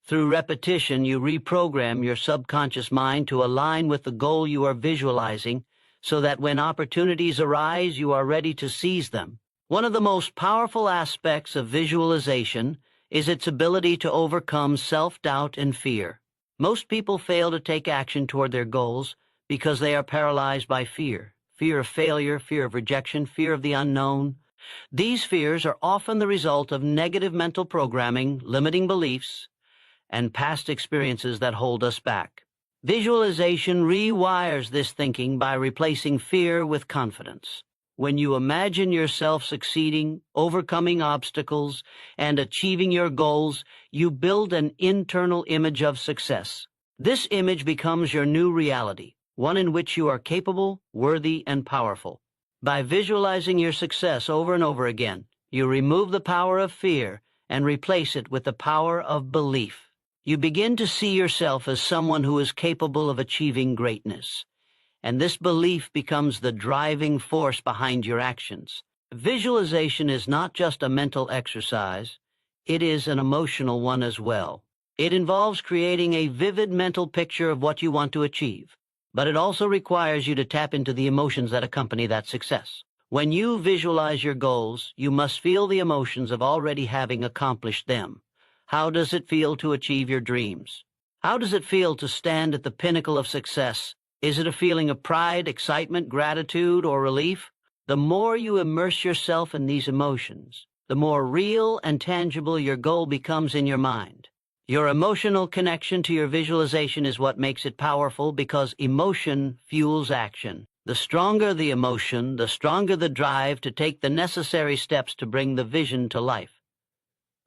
Through repetition, you reprogram your subconscious mind to align with the goal you are visualizing so that when opportunities arise, you are ready to seize them. One of the most powerful aspects of visualization is its ability to overcome self-doubt and fear. Most people fail to take action toward their goals because they are paralyzed by fear. Fear of failure, fear of rejection, fear of the unknown. These fears are often the result of negative mental programming, limiting beliefs, and past experiences that hold us back. Visualization rewires this thinking by replacing fear with confidence. When you imagine yourself succeeding, overcoming obstacles, and achieving your goals, you build an internal image of success. This image becomes your new reality, one in which you are capable, worthy, and powerful. By visualizing your success over and over again, you remove the power of fear and replace it with the power of belief. You begin to see yourself as someone who is capable of achieving greatness. And this belief becomes the driving force behind your actions. Visualization is not just a mental exercise, it is an emotional one as well. It involves creating a vivid mental picture of what you want to achieve, but it also requires you to tap into the emotions that accompany that success. When you visualize your goals, you must feel the emotions of already having accomplished them. How does it feel to achieve your dreams? How does it feel to stand at the pinnacle of success? Is it a feeling of pride, excitement, gratitude, or relief? The more you immerse yourself in these emotions, the more real and tangible your goal becomes in your mind. Your emotional connection to your visualization is what makes it powerful because emotion fuels action. The stronger the emotion, the stronger the drive to take the necessary steps to bring the vision to life.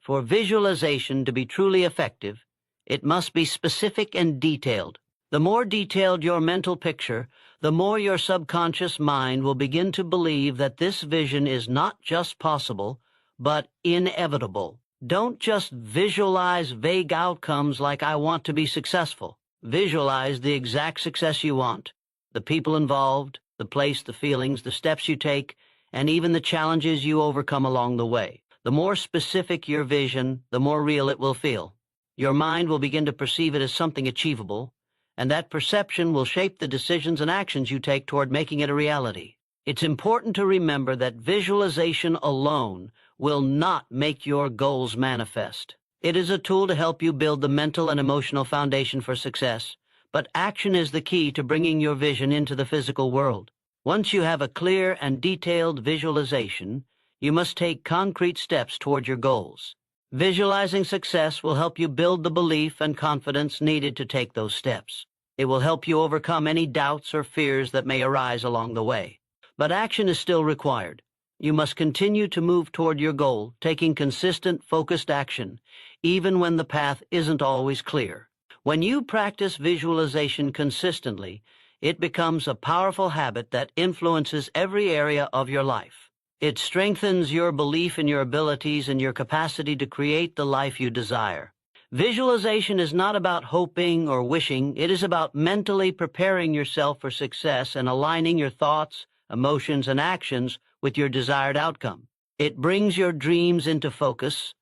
For visualization to be truly effective, it must be specific and detailed. The more detailed your mental picture, the more your subconscious mind will begin to believe that this vision is not just possible, but inevitable. Don't just visualize vague outcomes like "I want to be successful." Visualize the exact success you want, the people involved, the place, the feelings, the steps you take, and even the challenges you overcome along the way. The more specific your vision, the more real it will feel. Your mind will begin to perceive it as something achievable, and that perception will shape the decisions and actions you take toward making it a reality. It's important to remember that visualization alone will not make your goals manifest. It is a tool to help you build the mental and emotional foundation for success, but action is the key to bringing your vision into the physical world. Once you have a clear and detailed visualization, you must take concrete steps toward your goals. Visualizing success will help you build the belief and confidence needed to take those steps. It will help you overcome any doubts or fears that may arise along the way. But action is still required. You must continue to move toward your goal, taking consistent, focused action, even when the path isn't always clear. When you practice visualization consistently, it becomes a powerful habit that influences every area of your life. It strengthens your belief in your abilities and your capacity to create the life you desire. Visualization is not about hoping or wishing. It is about mentally preparing yourself for success and aligning your thoughts, emotions, and actions with your desired outcome. It brings your dreams into focus,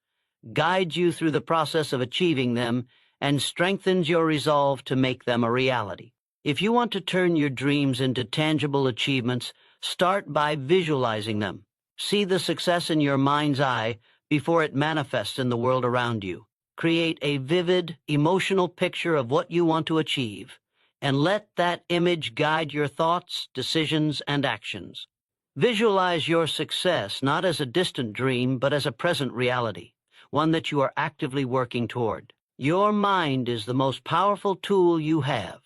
guides you through the process of achieving them, and strengthens your resolve to make them a reality. If you want to turn your dreams into tangible achievements, start by visualizing them. See the success in your mind's eye before it manifests in the world around you. Create a vivid, emotional picture of what you want to achieve, and let that image guide your thoughts, decisions, and actions. Visualize your success not as a distant dream, but as a present reality, one that you are actively working toward. Your mind is the most powerful tool you have.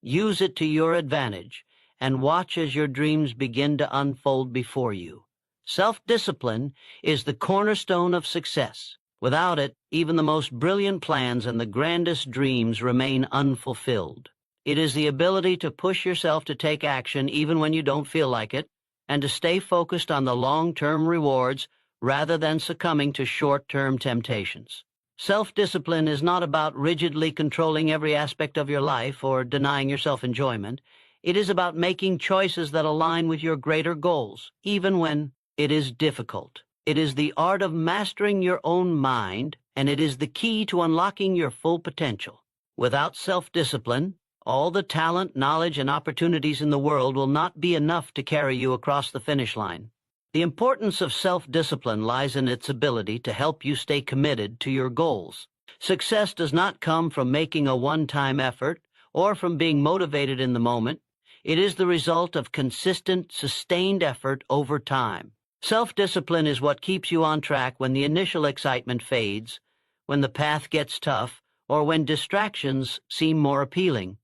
Use it to your advantage, and watch as your dreams begin to unfold before you. Self-discipline is the cornerstone of success. Without it, even the most brilliant plans and the grandest dreams remain unfulfilled. It is the ability to push yourself to take action even when you don't feel like it, and to stay focused on the long-term rewards rather than succumbing to short-term temptations. Self-discipline is not about rigidly controlling every aspect of your life or denying yourself enjoyment. It is about making choices that align with your greater goals, even when it is difficult. It is the art of mastering your own mind, and it is the key to unlocking your full potential. Without self-discipline, all the talent, knowledge, and opportunities in the world will not be enough to carry you across the finish line. The importance of self-discipline lies in its ability to help you stay committed to your goals. Success does not come from making a one-time effort or from being motivated in the moment. It is the result of consistent, sustained effort over time. Self-discipline is what keeps you on track when the initial excitement fades, when the path gets tough, or when distractions seem more appealing.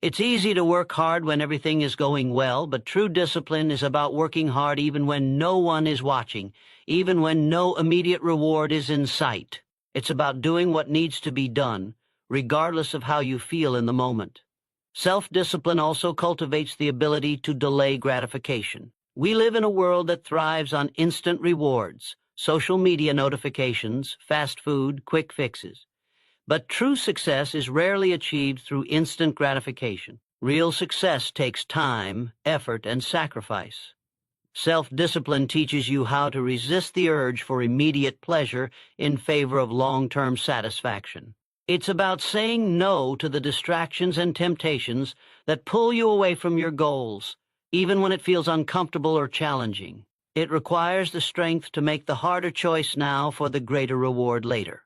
It's easy to work hard when everything is going well, but true discipline is about working hard even when no one is watching, even when no immediate reward is in sight. It's about doing what needs to be done, regardless of how you feel in the moment. Self-discipline also cultivates the ability to delay gratification. We live in a world that thrives on instant rewards, social media notifications, fast food, quick fixes. But true success is rarely achieved through instant gratification. Real success takes time, effort, and sacrifice. Self-discipline teaches you how to resist the urge for immediate pleasure in favor of long-term satisfaction. It's about saying no to the distractions and temptations that pull you away from your goals, even when it feels uncomfortable or challenging. It requires the strength to make the harder choice now for the greater reward later.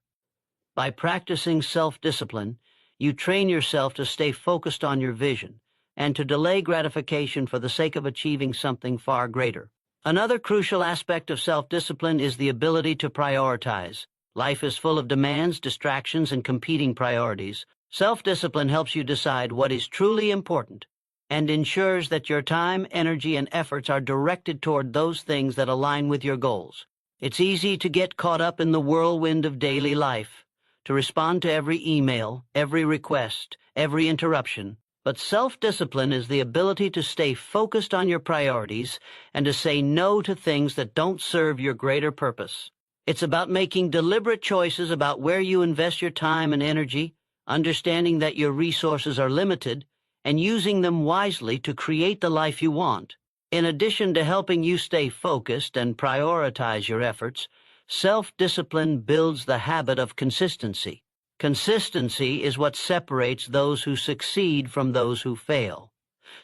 By practicing self-discipline, you train yourself to stay focused on your vision and to delay gratification for the sake of achieving something far greater. Another crucial aspect of self-discipline is the ability to prioritize. Life is full of demands, distractions, and competing priorities. Self-discipline helps you decide what is truly important and ensures that your time, energy, and efforts are directed toward those things that align with your goals. It's easy to get caught up in the whirlwind of daily life, to respond to every email, every request, every interruption. But self-discipline is the ability to stay focused on your priorities and to say no to things that don't serve your greater purpose. It's about making deliberate choices about where you invest your time and energy, understanding that your resources are limited, and using them wisely to create the life you want. In addition to helping you stay focused and prioritize your efforts, self-discipline builds the habit of consistency. Consistency is what separates those who succeed from those who fail.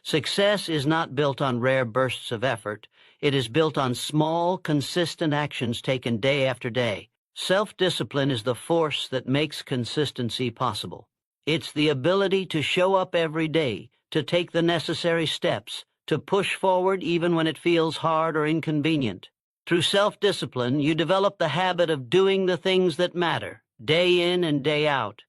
Success is not built on rare bursts of effort. It is built on small, consistent actions taken day after day. Self-discipline is the force that makes consistency possible. It's the ability to show up every day, to take the necessary steps, to push forward even when it feels hard or inconvenient. Through self-discipline, you develop the habit of doing the things that matter, day in and day out.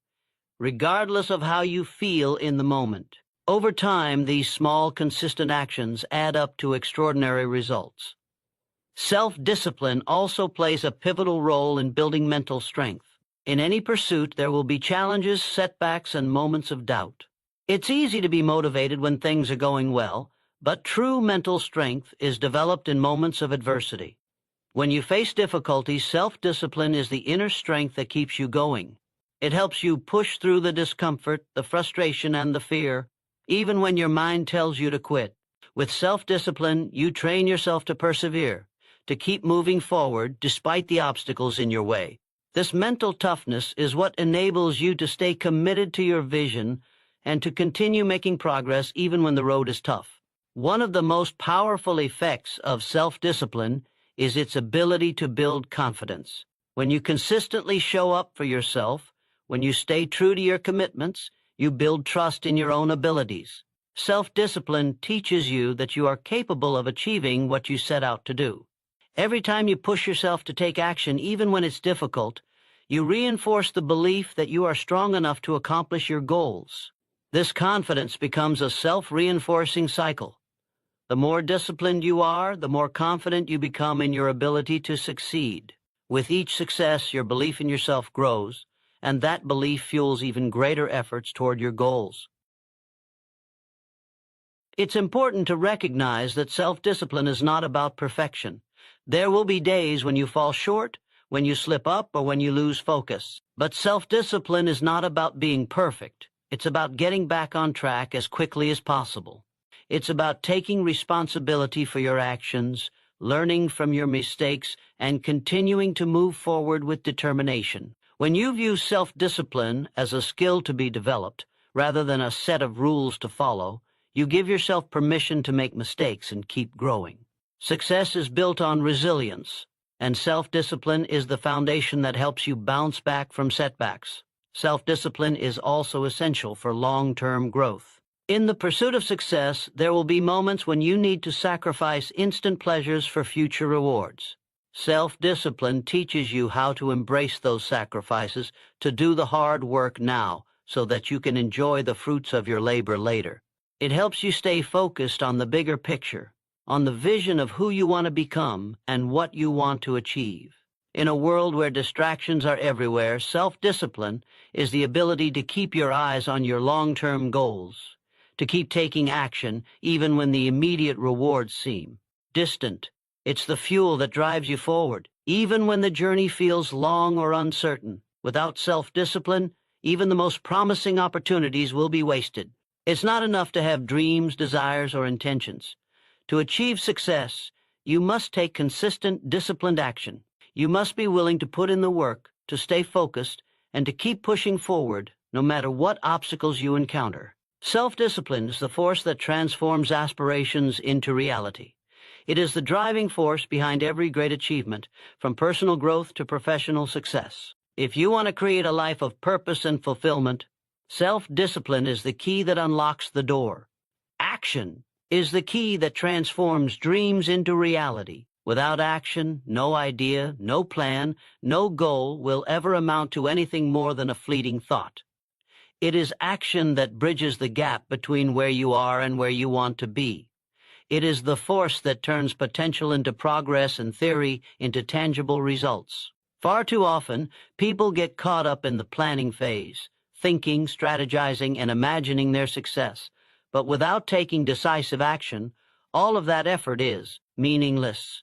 regardless of how you feel in the moment. Over time, these small, consistent actions add up to extraordinary results. Self-discipline also plays a pivotal role in building mental strength. In any pursuit, there will be challenges, setbacks, and moments of doubt. It's easy to be motivated when things are going well, but true mental strength is developed in moments of adversity. When you face difficulties, self-discipline is the inner strength that keeps you going. It helps you push through the discomfort, the frustration, and the fear, even when your mind tells you to quit. With self-discipline, you train yourself to persevere, to keep moving forward despite the obstacles in your way. This mental toughness is what enables you to stay committed to your vision and to continue making progress even when the road is tough. One of the most powerful effects of self-discipline is its ability to build confidence. When you consistently show up for yourself, when you stay true to your commitments, you build trust in your own abilities. Self-discipline teaches you that you are capable of achieving what you set out to do. Every time you push yourself to take action, even when it's difficult, you reinforce the belief that you are strong enough to accomplish your goals. This confidence becomes a self-reinforcing cycle. The more disciplined you are, the more confident you become in your ability to succeed. With each success, your belief in yourself grows, and that belief fuels even greater efforts toward your goals. It's important to recognize that self-discipline is not about perfection. There will be days when you fall short, when you slip up, or when you lose focus. But self-discipline is not about being perfect. It's about getting back on track as quickly as possible. It's about taking responsibility for your actions, learning from your mistakes, and continuing to move forward with determination. When you view self-discipline as a skill to be developed, rather than a set of rules to follow, you give yourself permission to make mistakes and keep growing. Success is built on resilience, and self-discipline is the foundation that helps you bounce back from setbacks. Self-discipline is also essential for long-term growth. In the pursuit of success, there will be moments when you need to sacrifice instant pleasures for future rewards. Self-discipline teaches you how to embrace those sacrifices, to do the hard work now, so that you can enjoy the fruits of your labor later. It helps you stay focused on the bigger picture, on the vision of who you want to become and what you want to achieve. In a world where distractions are everywhere, self-discipline is the ability to keep your eyes on your long-term goals, to keep taking action even when the immediate rewards seem distant. It's the fuel that drives you forward, even when the journey feels long or uncertain. Without self-discipline, even the most promising opportunities will be wasted. It's not enough to have dreams, desires, or intentions. To achieve success, you must take consistent, disciplined action. You must be willing to put in the work, to stay focused, and to keep pushing forward, no matter what obstacles you encounter. Self-discipline is the force that transforms aspirations into reality. It is the driving force behind every great achievement, from personal growth to professional success. If you want to create a life of purpose and fulfillment, self-discipline is the key that unlocks the door. Action is the key that transforms dreams into reality. Without action, no idea, no plan, no goal will ever amount to anything more than a fleeting thought. It is action that bridges the gap between where you are and where you want to be. It is the force that turns potential into progress and theory into tangible results. Far too often, people get caught up in the planning phase, thinking, strategizing, and imagining their success. But without taking decisive action, all of that effort is meaningless.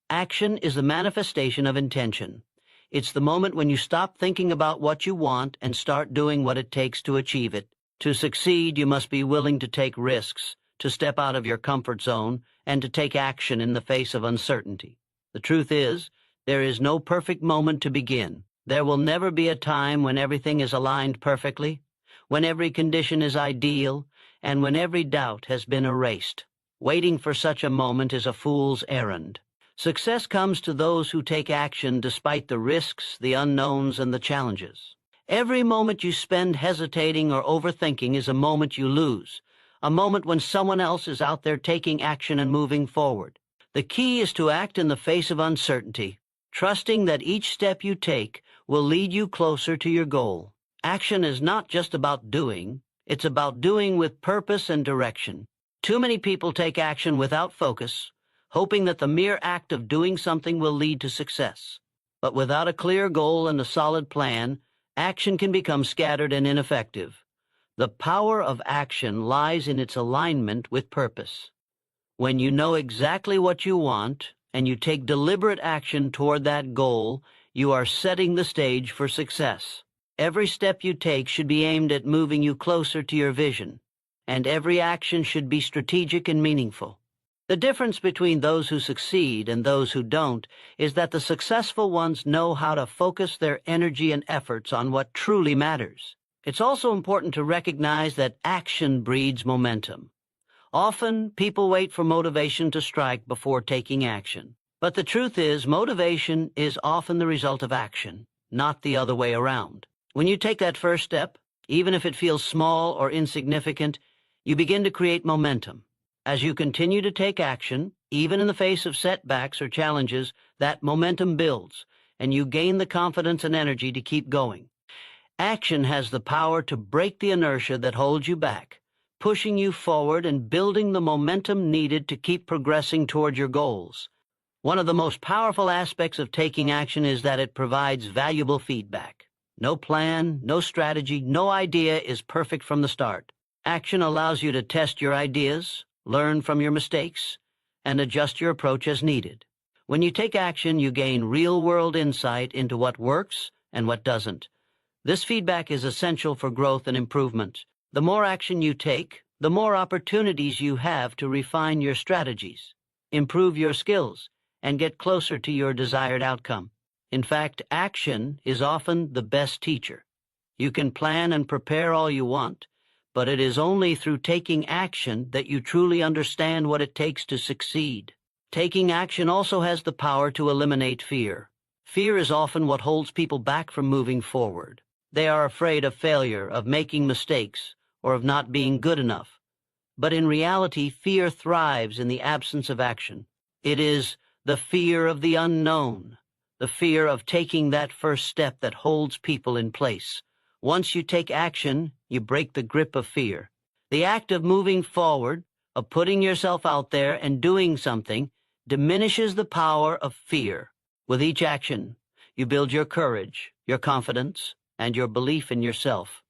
Action is the manifestation of intention. It's the moment when you stop thinking about what you want and start doing what it takes to achieve it. To succeed, you must be willing to take risks, to step out of your comfort zone, and to take action in the face of uncertainty. The truth is, there is no perfect moment to begin. There will never be a time when everything is aligned perfectly, when every condition is ideal, and when every doubt has been erased. Waiting for such a moment is a fool's errand. Success comes to those who take action despite the risks, the unknowns, and the challenges. Every moment you spend hesitating or overthinking is a moment you lose, a moment when someone else is out there taking action and moving forward. The key is to act in the face of uncertainty, trusting that each step you take will lead you closer to your goal. Action is not just about doing, it's about doing with purpose and direction. Too many people take action without focus, hoping that the mere act of doing something will lead to success. But without a clear goal and a solid plan, action can become scattered and ineffective. The power of action lies in its alignment with purpose. When you know exactly what you want and you take deliberate action toward that goal, you are setting the stage for success. Every step you take should be aimed at moving you closer to your vision, and every action should be strategic and meaningful. The difference between those who succeed and those who don't is that the successful ones know how to focus their energy and efforts on what truly matters. It's also important to recognize that action breeds momentum. Often, people wait for motivation to strike before taking action. But the truth is, motivation is often the result of action, not the other way around. When you take that first step, even if it feels small or insignificant, you begin to create momentum. As you continue to take action, even in the face of setbacks or challenges, that momentum builds, and you gain the confidence and energy to keep going. Action has the power to break the inertia that holds you back, pushing you forward and building the momentum needed to keep progressing toward your goals. One of the most powerful aspects of taking action is that it provides valuable feedback. No plan, no strategy, no idea is perfect from the start. Action allows you to test your ideas, learn from your mistakes, and adjust your approach as needed. When you take action, you gain real-world insight into what works and what doesn't. This feedback is essential for growth and improvement. The more action you take, the more opportunities you have to refine your strategies, improve your skills, and get closer to your desired outcome. In fact, action is often the best teacher. You can plan and prepare all you want, but it is only through taking action that you truly understand what it takes to succeed. Taking action also has the power to eliminate fear. Fear is often what holds people back from moving forward. They are afraid of failure, of making mistakes, or of not being good enough. But in reality, fear thrives in the absence of action. It is the fear of the unknown, the fear of taking that first step that holds people in place. Once you take action, you break the grip of fear. The act of moving forward, of putting yourself out there and doing something, diminishes the power of fear. With each action, you build your courage, your confidence, and your belief in yourself.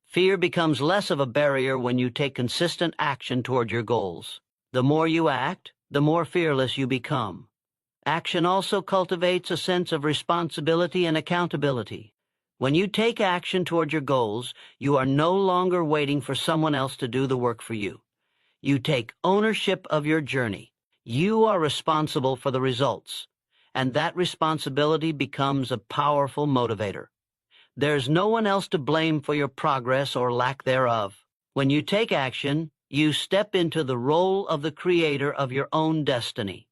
Fear becomes less of a barrier when you take consistent action toward your goals. The more you act, the more fearless you become. Action also cultivates a sense of responsibility and accountability. When you take action toward your goals, you are no longer waiting for someone else to do the work for you. You take ownership of your journey. You are responsible for the results, and that responsibility becomes a powerful motivator. There's no one else to blame for your progress or lack thereof. When you take action, you step into the role of the creator of your own destiny.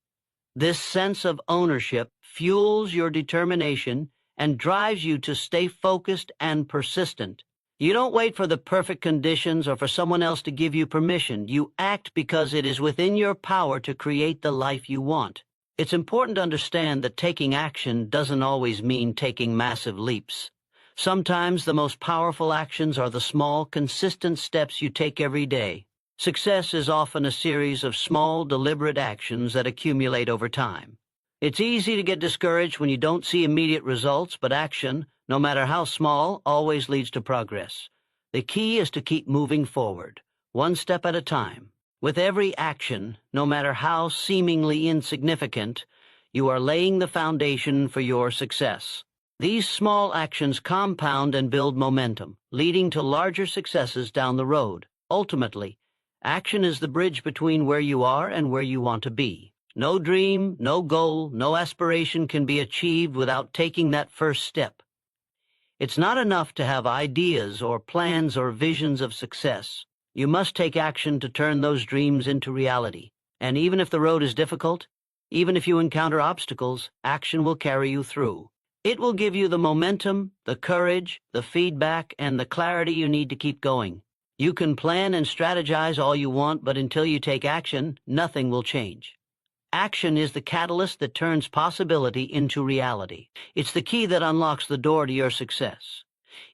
This sense of ownership fuels your determination and drives you to stay focused and persistent. You don't wait for the perfect conditions or for someone else to give you permission. You act because it is within your power to create the life you want. It's important to understand that taking action doesn't always mean taking massive leaps. Sometimes the most powerful actions are the small, consistent steps you take every day. Success is often a series of small, deliberate actions that accumulate over time. It's easy to get discouraged when you don't see immediate results, but action, no matter how small, always leads to progress. The key is to keep moving forward, one step at a time. With every action, no matter how seemingly insignificant, you are laying the foundation for your success. These small actions compound and build momentum, leading to larger successes down the road. Ultimately, action is the bridge between where you are and where you want to be. No dream, no goal, no aspiration can be achieved without taking that first step. It's not enough to have ideas or plans or visions of success. You must take action to turn those dreams into reality. And even if the road is difficult, even if you encounter obstacles, action will carry you through. It will give you the momentum, the courage, the feedback, and the clarity you need to keep going. You can plan and strategize all you want, but until you take action, nothing will change. Action is the catalyst that turns possibility into reality. It's the key that unlocks the door to your success.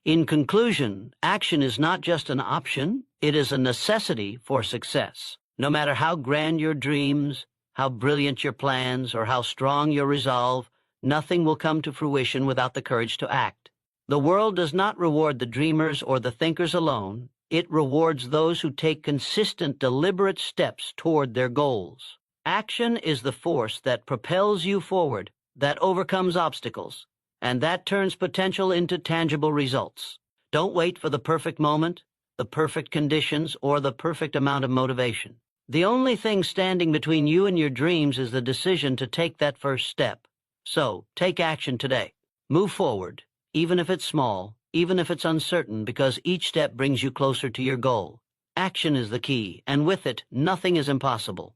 In conclusion, action is not just an option, it is a necessity for success. No matter how grand your dreams, how brilliant your plans, or how strong your resolve, nothing will come to fruition without the courage to act. The world does not reward the dreamers or the thinkers alone. It rewards those who take consistent, deliberate steps toward their goals. Action is the force that propels you forward, that overcomes obstacles, and that turns potential into tangible results. Don't wait for the perfect moment, the perfect conditions, or the perfect amount of motivation. The only thing standing between you and your dreams is the decision to take that first step. So, take action today. Move forward, even if it's small, even if it's uncertain, because each step brings you closer to your goal. Action is the key, and with it, nothing is impossible.